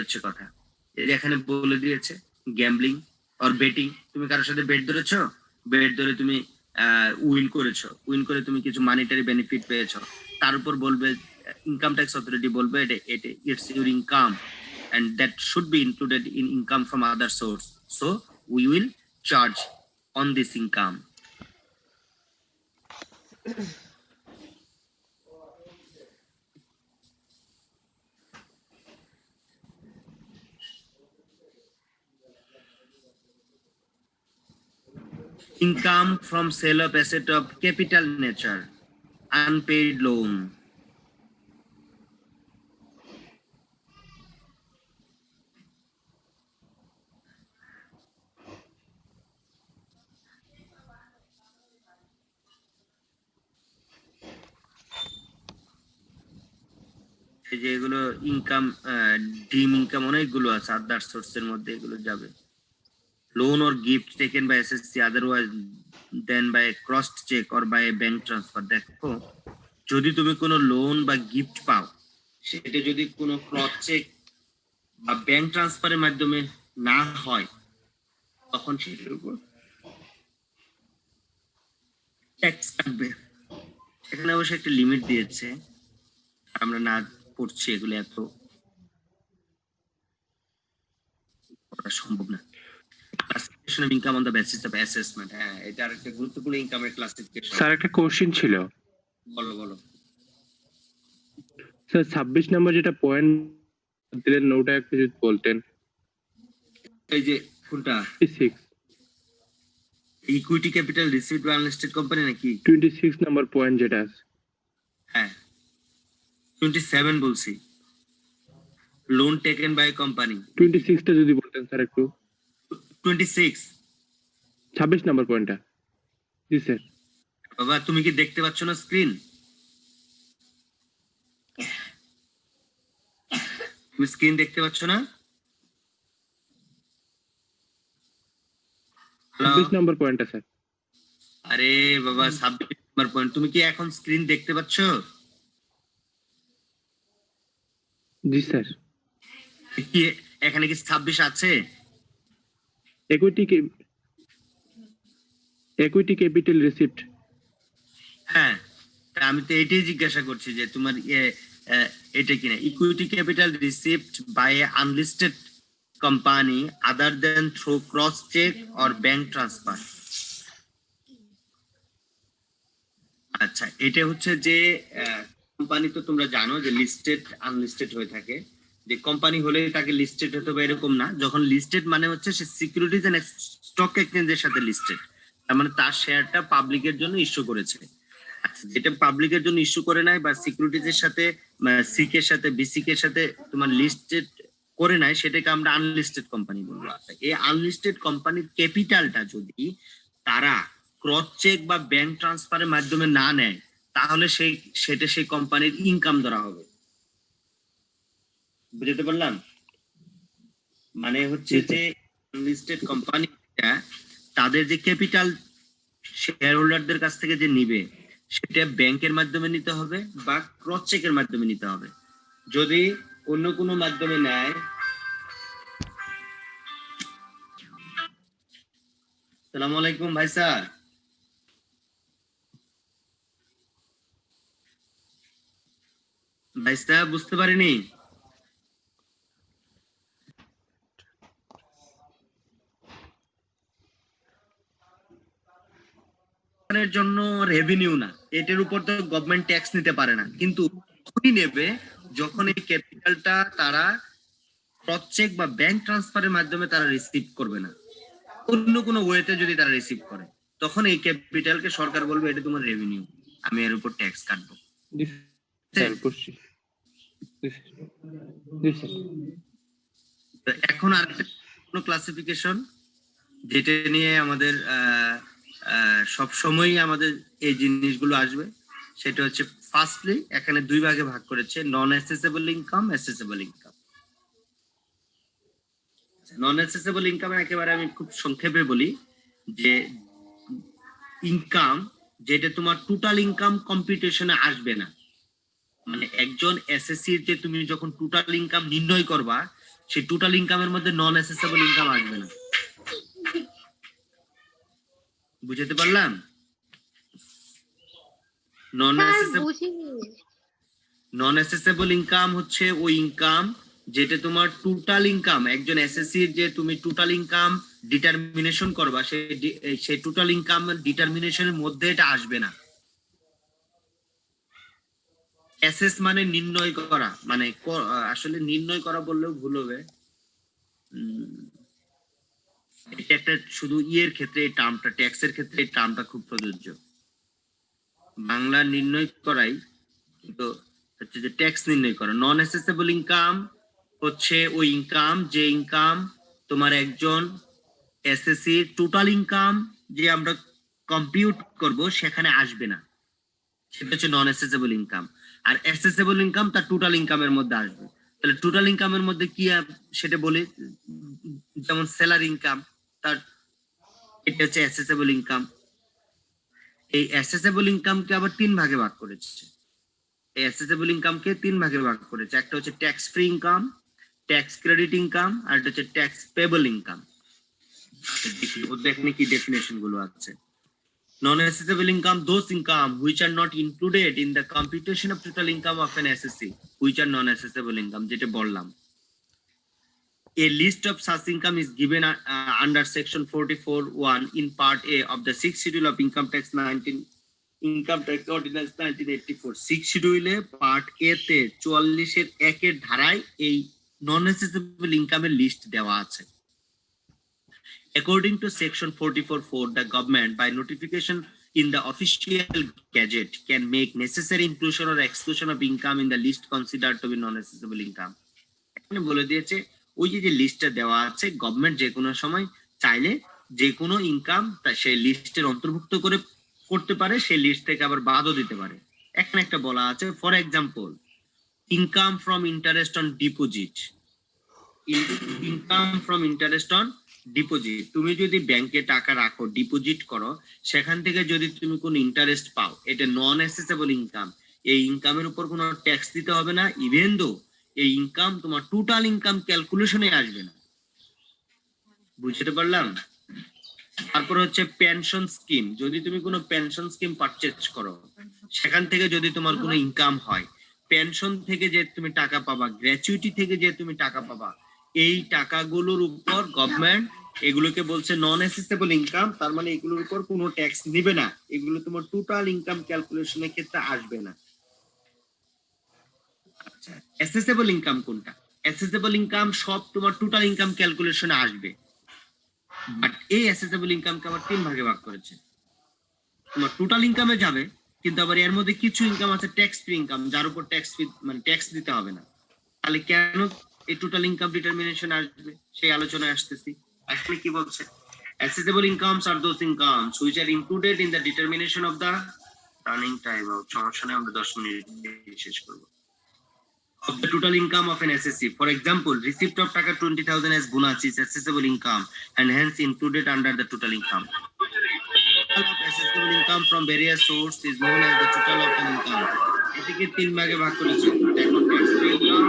হচ্ছে কথা। এখানে বলে দিয়েছে গ্যাম্বলিং অর বেটিং, তুমি কারোর সাথে বেট ধরেছো, বেট ধরে তুমি উইন করেছো, উইন করে তুমি কিছু মানিটারি বেনিফিট পেয়েছো, তার উপর বলবে ইনকাম ট্যাক্স অথরিটি বলবে এটা it's your income and that should be included in income from other source, so we will charge on this income. Income from sale of asset of capital nature, unpaid loan. যেগুলো income, ডিম income অনেকগুলো আছে, আদার সোর্সের মধ্যে এগুলো যাবে। Loan or gift taken by SSC otherwise than by a crossed check or by a bank transfer. দেখো যদি তুমি কোনো লোন বা গিফট পাও, সেটা যদি কোনো ক্রস চেক বা ব্যাংক ট্রান্সফারের মাধ্যমে না হয়, তখন সেটার উপর ট্যাক্স কাটবে। এখানে অবশ্যই একটা লিমিট দিয়েছে, আমরা না পড়ছি এগুলো, এত পড়া সম্ভব না। Classification of income on the basis of assessment, হ্যাঁ এটা আরেকটা গুরুত্বপূর্ণ ইনকামের ক্লাসিফিকেশন। স্যার একটা কোশ্চেন ছিল। বলো বলো স্যার 26 নম্বর যেটা পয়েন্ট দিলেন ওটা একটু যদি বলতেন। এই যে কোনটা? 26 equity capital received by unlisted company নাকি? 26 নম্বর পয়েন্ট যেটা আছে। হ্যাঁ 27 বলছি, লোন টেকেন বাই কোম্পানি। 26 টা যদি বলতেন স্যার একটু। 26 26 নম্বর পয়েন্টটা। জি স্যার। বাবা তুমি কি দেখতে পাচ্ছ না স্ক্রিন? তুমি স্ক্রিন দেখতে পাচ্ছ না? 26 নম্বর পয়েন্টটা স্যার। আরে বাবা 26 নম্বর পয়েন্ট, তুমি কি এখন স্ক্রিন দেখতে পাচ্ছ? জি স্যার। এখানে কি 26 আছে? Equity capital receipt. হ্যাঁ আমি তো এটাই জিজ্ঞাসা করছি যে তোমার এটা কিনা equity capital received by a unlisted company other than through cross check or bank transfer. আচ্ছা এটা হচ্ছে যে কোম্পানি, তো তোমরা জানো যে লিস্টেড আনলিস্টেড হয়ে থাকে, যে কোম্পানি হলে তাকে লিস্টেড হতে হবে এরকম না, যখন লিস্টেড মানে হচ্ছে সে সিকিউরিটিজ এন্ড স্টক এক্সচেঞ্জের সাথে লিস্টেড, তার মানে তার শেয়ারটা পাবলিকের জন্য ইস্যু করেছে। যেটা পাবলিকের জন্য ইস্যু করে নাই বা সিকিউরিটিজের সাথে সিকের সাথে বিসিকের সাথে তোমার লিস্টেড করে নাই, সেটাকে আমরা আনলিস্টেড কোম্পানি বলবো। এই আনলিস্টেড কোম্পানির ক্যাপিটালটা যদি তারা ক্রস চেক বা ব্যাংক ট্রান্সফারের মাধ্যমে না নেয়, তাহলে সেটা সেই কোম্পানির ইনকাম ধরা হবে। বুঝতে পারলাম? মানে হচ্ছে যে আনলিস্টেড কোম্পানিটা তাদের যে ক্যাপিটাল শেয়ার হোল্ডারদের কাছ থেকে যে নিবে, সেটা ব্যাংকের মাধ্যমে নিতে হবে বা ক্রস চেকের মাধ্যমে নিতে হবে। যদি অন্য কোনো মাধ্যমে নেয়, আসসালামু আলাইকুম ভাই স্যার, ভাই স্যার বুঝতে পারিনি। জন্য রেভিনিউ না, এটার উপর তো গভর্নমেন্ট ট্যাক্স নিতে পারে না, কিন্তু নেবে যখন এই ক্যাপিটালটা তারা ক্রস চেক বা ব্যাংক ট্রান্সফারের মাধ্যমে তারা রিসিভ করবে না, অন্য কোনো ওয়েতে যদি তারা রিসিভ করে, তখন এই ক্যাপিটালকে সরকার বলবে এটা তোমার রেভিনিউ, আমি এর উপর ট্যাক্স কাটবো। এখন আর কোনো ক্লাসিফিকেশন যেটা নিয়ে আমাদের সব সময়ই আমাদের এই জিনিসগুলো আসবে, সেটা হচ্ছে ফার্স্টলি এখানে দুই ভাগে ভাগ করেছে, নন অ্যাসেসেবল ইনকাম, অ্যাসেসেবল ইনকাম। নন অ্যাসেসেবল ইনকাম একেবারে আমি খুব সংক্ষেপে বলি যে ইনকাম যেটা তোমার টোটাল ইনকাম কম্পিউটেশনে আসবে না, মানে একজন এসএসসি যে তুমি যখন টোটাল ইনকাম নির্ণয় করবা, সেই টোটাল ইনকামের মধ্যে নন অ্যাসেসেবল ইনকাম আসবে না। বুঝতে পারলাম? নন অ্যাসেসেবল ইনকাম হচ্ছে ওই ইনকাম যেটা তোমার টোটাল ইনকাম, একজন এসএসসি যে তুমি টোটাল ইনকাম ডিটারমিনেশন করবা, সেই টোটাল ইনকাম ডিটারমিনেশনের মধ্যে এটা আসবে না। অ্যাসেস মানে নির্ণয় করা, মানে আসলে নির্ণয় করা বললেও ভুল হবে। এটা একটা শুধু ইয়ের ক্ষেত্রে এই টার্মটা, ট্যাক্সের ক্ষেত্রে এই টার্মটা খুব প্রযোজ্য। বাংলা নির্ণয় করাই, কিন্তু হচ্ছে যে ট্যাক্স নির্ণয় করা। নন অ্যাসেসেবল ইনকাম হচ্ছে ওই ইনকাম যে ইনকাম তোমার একজন এসএসসি টোটাল ইনকাম যে আমরা কম্পিউট করব সেখানে আসবে না, সেটা হচ্ছে নন অ্যাসেসেবল ইনকাম। আর অ্যাসেসেবল ইনকাম তার টোটাল ইনকামের মধ্যে আসবে। তাহলে টোটাল ইনকামের মধ্যে কি সেটা বলি, যেমন স্যালারি ইনকাম, তার এটা হচ্ছে অ্যাসেসেবল ইনকাম। এই অ্যাসেসেবল ইনকামকে আবার তিন ভাগে ভাগ করেছে। এই অ্যাসেসেবল ইনকামকে তিন ভাগে ভাগ করেছে। একটা হচ্ছে tax free income, tax credit income, আর একটা হচ্ছে ট্যাক্স পেবল ইনকাম। ওদের এখানে কি ডেফিনেশন গুলো আছে। Non-assessable income, those income which are not included in the computation of total income of an SSC, which are non-assessable income, যেটা বললাম। A list of such income is given under section 44(1) in part A of the 6th schedule of Income Tax Ordinance 1984. 6th schedule part A তে 44 এর 1 এর ধারায় এই non-assessable income এর list দেওয়া আছে। According to section 44(4), the government by notification in the official gazette can make necessary inclusion or exclusion of income in the list considered to be non-assessable income. এখানে বলে দিয়েছে ওই যে লিস্টটা দেওয়া আছে, গভর্নমেন্ট যে কোনো সময় চাইলে যে কোনো ইনকাম সেই লিস্টের অন্তর্ভুক্ত করে করতে পারে, সেই লিস্ট থেকে আবার বাদও দিতে পারে। এখানে একটা বলা আছে, for example income from interest on deposit. Income from interest on deposit, তুমি যদি ব্যাংকে টাকা রাখো, ডিপোজিট করো, সেখান থেকে যদি তুমি কোনো ইন্টারেস্ট পাও, এটা নন অ্যাসেসেবল ইনকাম। এই ইনকামের উপর কোনো ট্যাক্স দিতে হবে না, ইভেন দো এই ইনকাম তোমার টোটাল ইনকাম ক্যালকুলেশনে আসবে না। বুঝতে পারলাম? তারপর হচ্ছে পেনশন স্কিম, যদি তুমি কোনো পেনশন স্কিম পারচেজ করো, সেখান থেকে যদি তোমার কোনো ইনকাম হয়, পেনশন থেকে যে তুমি টাকা পাবা, গ্র্যাচুইটি থেকে যে তুমি টাকা পাবা, এই টাকাগুলোর উপর গভর্নমেন্ট এগুলোকে বলছে নন অ্যাসেসেবল ইনকাম। তার মানে এগুলোর উপর কোনো ট্যাক্স নিবে না, এগুলো তোমার টোটাল ইনকাম ক্যালকুলেশনের ক্ষেত্রে আসবে না। আচ্ছা, অ্যাসেসেবল ইনকাম কোনটা? অ্যাসেসেবল ইনকাম সব তোমার টোটাল ইনকাম ক্যালকুলেশনে আসবে, বাট এই অ্যাসেসেবল ইনকামকে আবার তিন ভাগে ভাগ করেছে। তোমার টোটাল ইনকামে যাবে, কিন্তু আবার এর মধ্যে কিছু ইনকাম আছে ট্যাক্স ফ্রি ইনকাম, যার উপর ট্যাক্স মানে ট্যাক্স দিতে হবে না। তাহলে কেন এই টোটাল ইনকাম ডিটারমিনেশন আসবে, সেই আলোচনায় আসতেছি। আসলে কি বলছে, accessible incomes are those incomes which are included in the determination of the running time out, সমস্যা নেই, আমরা 10 মিনিট শেষ করব, of the total income of an SSC. For example, receipt of টাকা 20,000 as bonus is accessible income and hence included under the total income. Total of accessible income from various sources is known as the total of an income. এটিকে তিন ভাগে ভাগ করেছে, tax free income,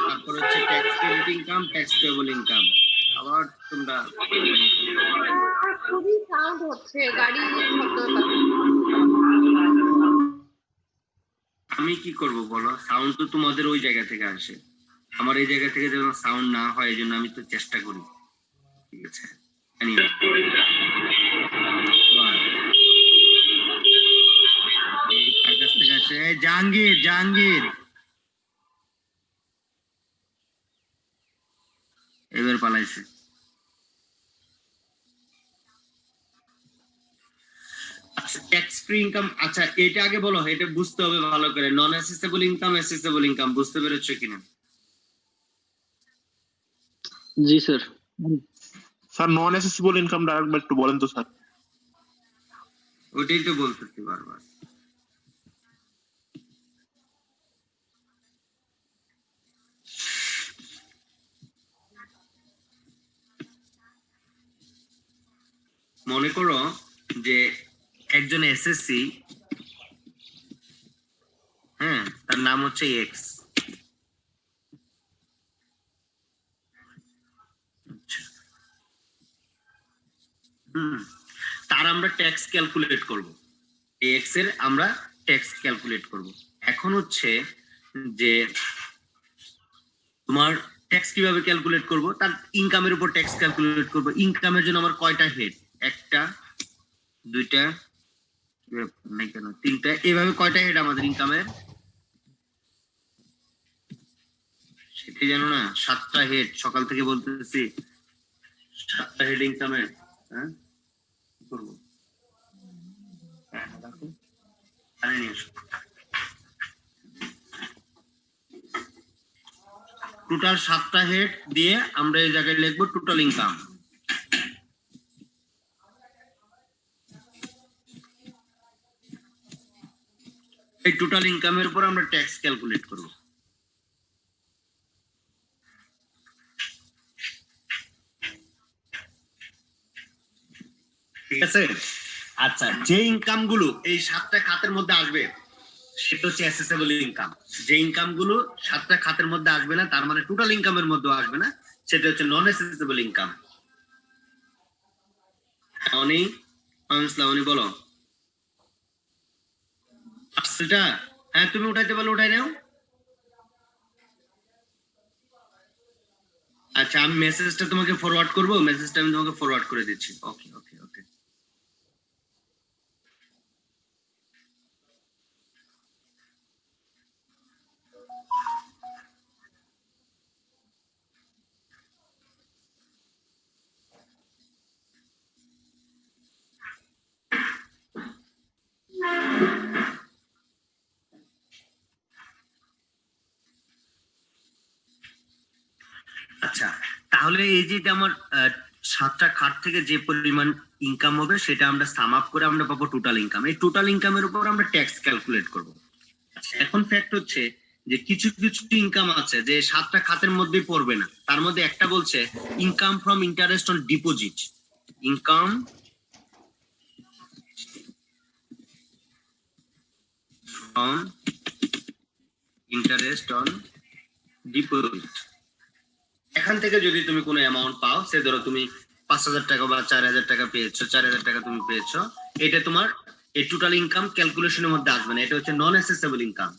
তারপর হচ্ছে tax credit income, tax payable income. আবার তোমরা খুবই সাউন্ড হচ্ছে, গাড়ি আমি কি করব বলো, সাউন্ড তো তোমাদের ওই জায়গা থেকে আসে, আমার এই জায়গা থেকে যেন সাউন্ড না হয়, এই জন্য আমি তো চেষ্টা করি। ঠিক আছে, জাহাঙ্গীর, জাহাঙ্গীর এবার পালাইছে। ট্যাক্স ফ্রি ইনকাম, আচ্ছা এটা আগে বলো, এটা বুঝতে হবে ভালো করে। নন অ্যাসেসেবল ইনকাম, অ্যাসেসেবল ইনকাম বুঝতে পেরেছো কিনা? জি স্যার। স্যার নন অ্যাসেসিবল ইনকামটা আরেকবার একটু বলেন তো স্যার। ওটাই তো বলতেছি বারবার। মনে করো যে একজন এসএসসি, হ্যাঁ, তার নাম হচ্ছে এক্স। তার আমরা ট্যাক্স ক্যালকুলেট করব, এক্স এর আমরা ট্যাক্স ক্যালকুলেট করব। এখন হচ্ছে যে তোমার ট্যাক্স কিভাবে ক্যালকুলেট করব, তার ইনকামের উপর ট্যাক্স ক্যালকুলেট করব। ইনকামের জন্য আমার কয়টা হেড, একটা, দুইটা, নাই কেন তিনটা, এভাবে কয়টা হেড আমাদের ইনকামের, সেটাই জানো না? 7টা হেড, সকাল থেকে বলতেছি 7টা হেড ইনকামের। হ্যাঁ কি করবো, রাখো, আরে নিয়ে এসো। টোটাল 7টা হেড দিয়ে আমরা এই জায়গায় লিখবো টোটাল ইনকাম। এই টোটাল ইনকামের উপর আমরা ট্যাক্স ক্যালকুলেট করব। ঠিক আছে? আচ্ছা, যে ইনকাম গুলো এই 7টা খাতের মধ্যে আসবে সেটা হচ্ছে অ্যাসেসেবল ইনকাম। যে ইনকাম গুলো 7টা খাতের মধ্যে আসবে না, তার মানে টোটাল ইনকামের মধ্যে আসবে না, সেটা হচ্ছে নন অ্যাসেসেবল ইনকাম। অনি বলো সেটা। হ্যাঁ তুমি উঠাইতে পারলে উঠাই নাও। আচ্ছা আমি মেসেজটা তোমাকে ফরওয়ার্ড করব, মেসেজটা আমি তোমাকে ফরওয়ার্ড করে দিচ্ছি। ওকে ওকে ওকে। আচ্ছা তাহলে এই যে আমার 7টা খাত থেকে যে পরিমাণ ইনকাম হবে সেটা আমরা সাম আপ করে আমরা পাবো টোটাল ইনকাম। এই টোটাল ইনকামের উপর আমরা ট্যাক্স ক্যালকুলেট করব। এখন ফ্যাক্ট হচ্ছে যে কিছু কিছু ইনকাম আছে যে 7টা খাতের মধ্যেই পড়বে না। তার মধ্যে একটা বলছে income from interest on deposit. Income from interest on deposit. এখান থেকে যদি তুমি কোনো অ্যামাউন্ট পাও, সে ধরো তুমি 5,000 টাকা বা 4,000 টাকা পেয়েছো, 4,000 টাকা তুমি পেয়েছো, এটা তোমার এই টোটাল ইনকাম ক্যালকুলেশনের মধ্যে আসবে না। এটা হচ্ছে নন অ্যাসেসেবল ইনকাম।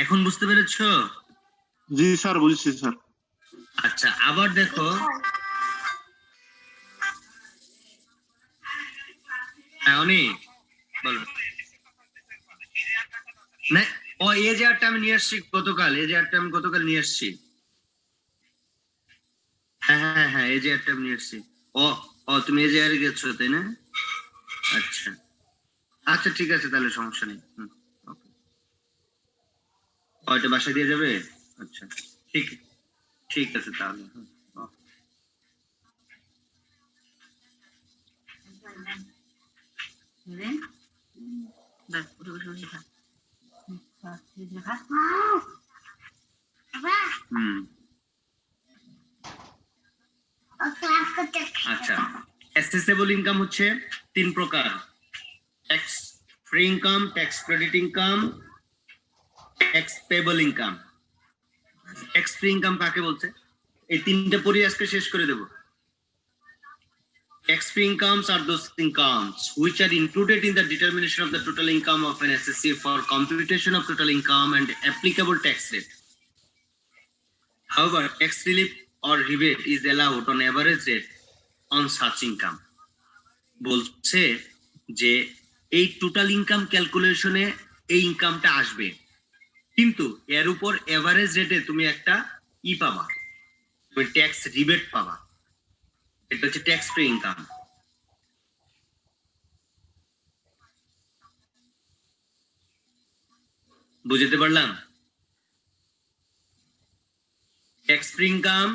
এখন বুঝতে পেরেছো? জি স্যার, বুঝছি স্যার। আচ্ছা আবার দেখো, অনেক বলো না। ও এই যে আরটা আমি নিয়ে আসছি গতকাল, এই যে আরটা আমি গতকাল নিয়ে আসছি। হ্যাঁ হ্যাঁ হ্যাঁ, এই যে আরটা আমি নিয়ে আসছি। ও ও তুমি এই যে আরে গেছো তাই না? আচ্ছা আচ্ছা ঠিক আছে, তাহলে সমস্যা নেই। ওকে, ওইটা বাসায় দিয়ে যাবে? আচ্ছা ঠিক ঠিক আছে তাহলে। আচ্ছা অ্যাসেসেবল ইনকাম হচ্ছে 3 প্রকার: tax free income, tax credit income, tax payable income. Tax free income কাকে বলছে? এই 3টে পড়ি আজকে শেষ করে দেব। Tax free incomes are those incomes which are included in the determination of the total income of an SSC for computation of total income and applicable tax rate. However, tax relief or rebate is allowed on average rate on such income. বলছে যে এই total income ক্যালকুলেশনে এই ইনকামটা আসবে, কিন্তু এর উপর average রেটে তুমি একটা পাবা, তুমি ট্যাক্স রিবেট পাবা। এটা হচ্ছে ট্যাক্স ফ্রি ইনকাম। বুঝতে পারলাম? ট্যাক্স ফ্রি ইনকাম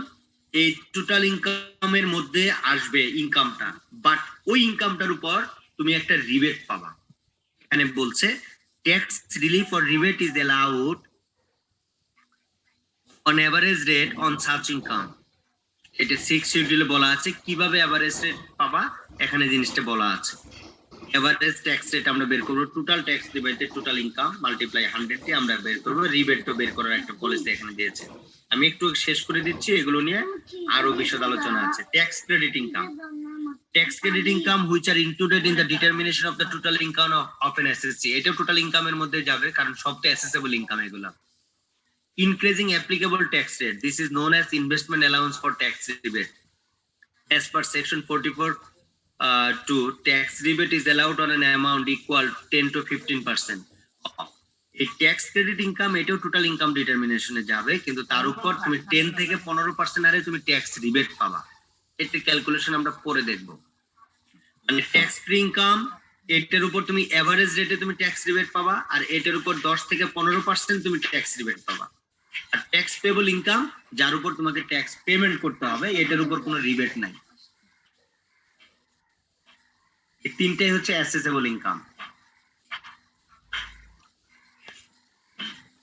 এই টোটাল ইনকামের মধ্যে আসবে ইনকামটা, বাট ওই ইনকামটার উপর তুমি একটা রিবেট পাবা। এখানে বলছে tax relief or rebate is allowed on average rate on such income. এটা 6 শিডিউলে বলা আছে কিভাবে এভারেজ রেট পাবা, এখানে জিনিসটা বলা আছে। এভারেজ ট্যাক্স রেট আমরা বের করব, total tax divided total income multiply 100 দিয়ে আমরা বের করব। রিবেটও বের করার একটা পলিসি এখানে দিয়েছে। আমি একটু শেষ করে দিচ্ছি, এগুলো নিয়ে আরো বিশদ আলোচনা আছে। Tax credit income, tax credit income which are included in the determination of the total income of N SSC. এটা টোটাল ইনকামের মধ্যে যাবে, কারণ সব তো অ্যাসেসেবল ইনকাম এগুলা। Increasing applicable tax rate, this is known as investment allowance for tax rebate. As per section 44 2, tax rebate is allowed on an amount equal 10 to 15%. এই tax credit income এটাও টোটাল ইনকাম ডিটারমিনেশনে যাবে, কিন্তু তার উপর তুমি 10 থেকে 15% আরে তুমি ট্যাক্স রিবেট পাবা। এর ক্যালকুলেশন আমরা পরে দেখব। মানে ট্যাক্স ফ্রি ইনকাম এটার উপর তুমি এভারেজ রেটে তুমি ট্যাক্স রিবেট পাবা, আর এটার উপর 10 থেকে 15% তুমি ট্যাক্স রিবেট পাবা। আর ট্যাক্স পেবল ইনকাম যার উপর তোমাকে ট্যাক্স পেমেন্ট করতে হবে, এটার উপর কোনো রিবেট নাই। এই তিনটাই হচ্ছে অ্যাসেসেবল ইনকাম।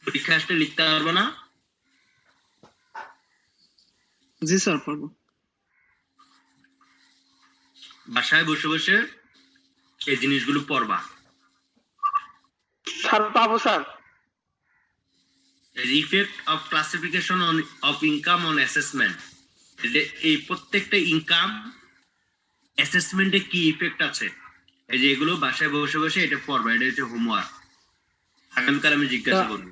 পরীক্ষা আসলে লিখতে পারবো না? জি স্যার পারবো। বাসায় বসে বসে এই জিনিসগুলো পড়বা। স্যার পাবো sir. Effect of classification of income on assessment, এই প্রত্যেকটা ইনকাম অ্যাসেসমেন্টে কি ইফেক্ট আছে, এই যে এগুলো বাসায় বসে বসে এটা পড়বা। এটা হচ্ছে হোমওয়ার্ক। আগামীকাল আমি জিজ্ঞাসা করবো।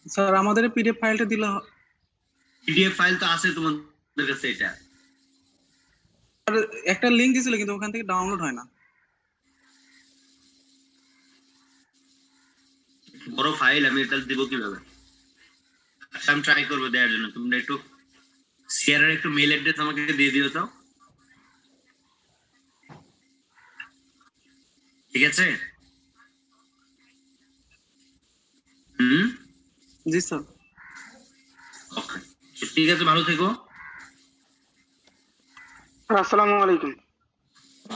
স্যার আমাদের পিডিএফ ফাইলটা দিলে পিডিএফ ফাইল তো আছে তোমাদের কাছে। এটা একটা লিংক দিছিল, কিন্তু ওখান থেকে ডাউনলোড হয় না। বড় ফাইল, আমি এটা দিব কিভাবে? আচ্ছা আমি ট্রাই করবো দেওয়ার জন্য। তোমরা একটু শেয়ারের একটু মেল অ্যাড্রেস আমাকে দিয়ে দিও তো, ঠিক আছে? জি স্যার। ওকে, ঠিক আছে, ভালো থেকো। আসসালামু আলাইকুম।